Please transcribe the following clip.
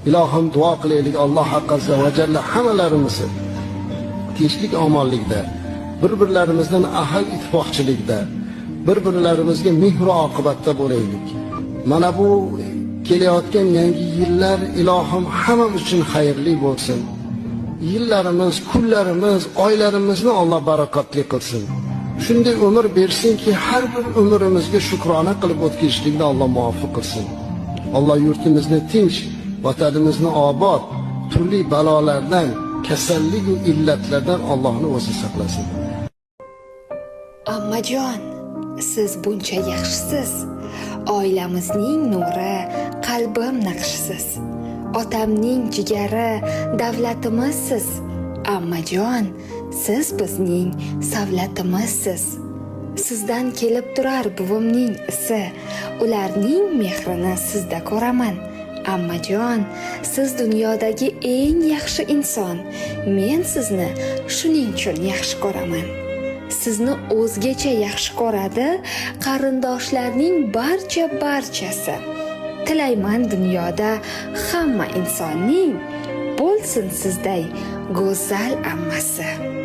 Ilohim duo qilaylik, Alloh azza va jalla hammalarimizni tinchlik omonlikda, bir-birlarimizdan ahil ittifoqchilikda, bir-birlarimizga mehr oqibatda bo'laylik. Mana bu kelayotgan yangi yillar ilohim hammamiz uchun xayrli bo'lsin. Yillarimiz, kunlarimiz, oylarimizni Alloh barakotli qilsin. Shunday umr bersinki, har bir umrimizga shukrona qilib o'tkazishlikni Alloh muvaffaq qilsin. Alloh yurtimizni tinch, vatanimizni obod, turli balolardan, kasallik va illatlardan Allohning o'zi saqlasin. Ammajon, siz buncha yaxshisiz. Oilamizning nuri, qalbim naqshisiz. Otamning jigari, davlatimizsiz. Ammajon, siz bizning savlatimizsiz. Sizdan kelib turar buvimning isi. Ularning mehrini sizda ko'raman. Ammajon, siz dunyodagi eng yaxshi inson. Men sizni shuning uchun yaxshi ko'raman. Sizni o'zgacha yaxshi ko'radi qarindoshlarning barchasi. Tilayman dunyoda hamma insonning bo'lsin sizday go'zal ammasi.